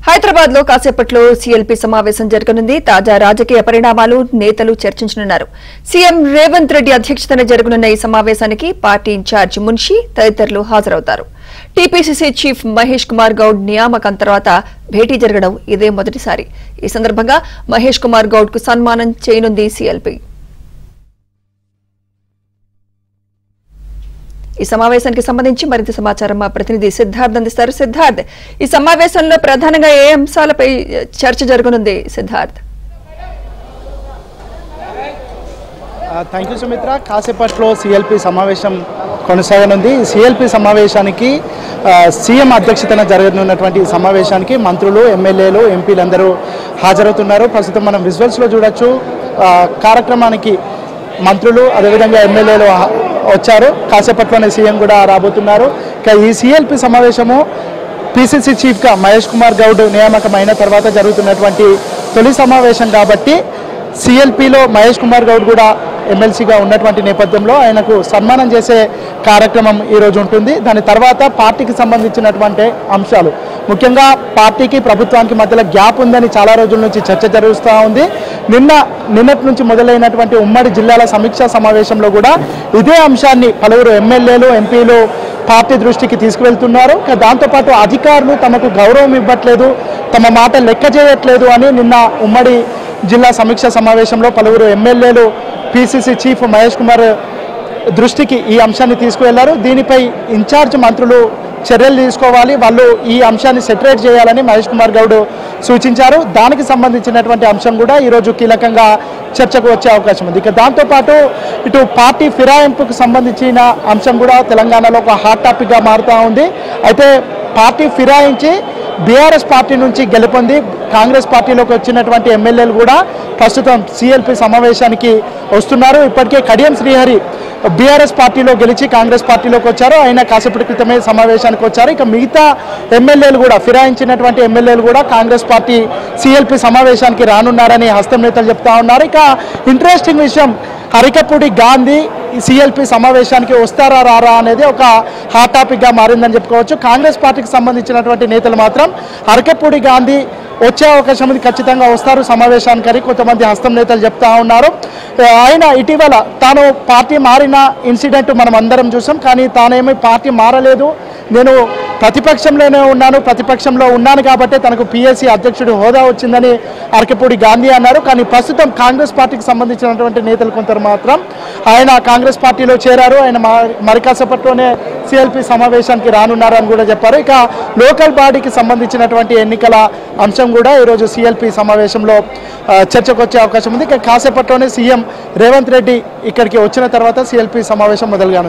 హైదరాబాద్ లో కాసేపట్లో సీఎల్పీ సమావేశం జరగనుంది. తాజా రాజకీయ పరిణామాలు నేతలు చర్చించనున్నారు. సీఎం రేవంత్ రెడ్డి అధ్యక్షతన జరగనున్న ఈ సమావేశానికి పార్టీ ఇన్ఛార్జ్ మున్షి తదితరులు హాజరవుతారు. టీపీసీసీ చీఫ్ మహేష్ కుమార్ గౌడ్ నియామకం తర్వాత భేటీ జరగడం ఇదే మొదటిసారి. ఈ సందర్భంగా మహేష్ కుమార్ గౌడ్ కు సన్మానం చేయనుంది సీఎల్పీ. ఈ సమావేశానికి సంబంధించి మరింత సమాచారం మా ప్రతినిధి సిద్ధార్థ్ అందిస్తారు. సిద్ధార్థ్, ఈ సమావేశంలో ప్రధానంగా ఏ అంశాలపై చర్చ జరగనుంది? సిద్ధార్థ్. Thank you Sumitra. కాసేపట్లో సీఎల్పీ సమావేశం కొనసాగనుంది. సీఎల్పీ సమావేశానికి సీఎం అధ్యక్షతన జరగనున్నటువంటి సమావేశానికి మంత్రులు, ఎమ్మెల్యేలు, ఎంపీలందరూ హాజరవుతున్నారు. ప్రస్తుతం మనం విజువల్స్లో చూడొచ్చు. కార్యక్రమానికి మంత్రులు అదేవిధంగా ఎమ్మెల్యేలు వచ్చారు. కాసేపట్లోనే సీఎం కూడా రాబోతున్నారు. ఇక ఈ సీఎల్పీ సమావేశము పీసీసీ చీఫ్గా మహేష్ కుమార్ గౌడ్ నియామకం అయిన తర్వాత జరుగుతున్నటువంటి తొలి సమావేశం కాబట్టి సీఎల్పీలో మహేష్ కుమార్ గౌడ్ కూడా ఎమ్మెల్సీగా ఉన్నటువంటి నేపథ్యంలో ఆయనకు సన్మానం చేసే కార్యక్రమం ఈరోజు ఉంటుంది. దాని తర్వాత పార్టీకి సంబంధించినటువంటి అంశాలు, ముఖ్యంగా పార్టీకి ప్రభుత్వానికి మధ్యలో గ్యాప్ ఉందని చాలా రోజుల నుంచి చర్చ జరుగుతూ ఉంది. నిన్నటి నుంచి మొదలైనటువంటి ఉమ్మడి జిల్లాల సమీక్షా సమావేశంలో కూడా ఇదే అంశాన్ని పలువురు ఎమ్మెల్యేలు, ఎంపీలు పార్టీ దృష్టికి తీసుకువెళ్తున్నారు. దాంతోపాటు అధికారులు తమకు గౌరవం ఇవ్వట్లేదు, తమ మాట లెక్క చేయట్లేదు అని నిన్న ఉమ్మడి జిల్లా సమీక్షా సమావేశంలో పలువురు ఎమ్మెల్యేలు పీసీసీ చీఫ్ మహేష్ కుమార్ దృష్టికి ఈ అంశాన్ని తీసుకువెళ్లారు. దీనిపై ఇన్ఛార్జ్ మంత్రులు చర్యలు తీసుకోవాలి, వాళ్ళు ఈ అంశాన్ని సెటరేట్ చేయాలని మహేష్ కుమార్ గౌడ్ సూచించారు. దానికి సంబంధించినటువంటి అంశం కూడా ఈరోజు కీలకంగా చర్చకు వచ్చే అవకాశం ఉంది. ఇక దాంతోపాటు ఇటు పార్టీ ఫిరాయింపుకు సంబంధించిన అంశం కూడా తెలంగాణలో ఒక హాట్ టాపిక్గా మారుతూ ఉంది. అయితే పార్టీ ఫిరాయించి బీఆర్ఎస్ పార్టీ నుంచి గెలుపొంది కాంగ్రెస్ పార్టీలోకి వచ్చినటువంటి ఎమ్మెల్యేలు కూడా ప్రస్తుతం సీఎల్పీ సమావేశానికి వస్తున్నారు. ఇప్పటికే కడియం శ్రీహరి బీఆర్ఎస్ పార్టీలో గెలిచి కాంగ్రెస్ పార్టీలోకి వచ్చారు. ఆయన కాసేపటి క్రితమే సమావేశానికి వచ్చారు. ఇక మిగతా ఎమ్మెల్యేలు కూడా, ఫిరాయించినటువంటి ఎమ్మెల్యేలు కూడా కాంగ్రెస్ పార్టీ సీఎల్పీ సమావేశానికి రానున్నారని హస్తం నేతలు చెప్తా ఉన్నారు. ఇక ఇంట్రెస్టింగ్ విషయం, అరికపూడి గాంధీ సీఎల్పీ సమావేశానికి వస్తారా రారా అనేది ఒక హాట్ టాపిక్గా మారిందని చెప్పుకోవచ్చు. కాంగ్రెస్ పార్టీకి సంబంధించినటువంటి నేతలు మాత్రం అరికపూడి గాంధీ వచ్చే అవకాశం ఉంది, ఖచ్చితంగా వస్తారు సమావేశానికి కొంతమంది హస్తం నేతలు చెప్తా ఉన్నారు. ఆయన ఇటీవల తాను పార్టీ మారిన ఇన్సిడెంట్ మనం అందరం చూసాం. కానీ తానేమీ పార్టీ మారలేదు, నేను ప్రతిపక్షంలో ఉన్నాను కాబట్టి తనకు పీఎస్సీ అధ్యక్షుడి హోదా వచ్చిందని అరకపూడి గాంధీ అన్నారు. కానీ ప్రస్తుతం కాంగ్రెస్ పార్టీకి సంబంధించినటువంటి నేతలు కొందరు మాత్రం ఆయన కాంగ్రెస్ పార్టీలో చేరారు, ఆయన మరి కాసేపట్లోనే సీఎల్పీ సమావేశానికి రానున్నారని కూడా చెప్పారు. ఇక లోకల్ బాడీకి సంబంధించినటువంటి ఎన్నికల అంశం కూడా ఈరోజు సీఎల్పీ సమావేశంలో చర్చకు వచ్చే అవకాశం ఉంది. ఇక కాసేపట్లోనే సీఎం రేవంత్ రెడ్డి ఇక్కడికి వచ్చిన తర్వాత సీఎల్పీ సమావేశం మొదలుగాను.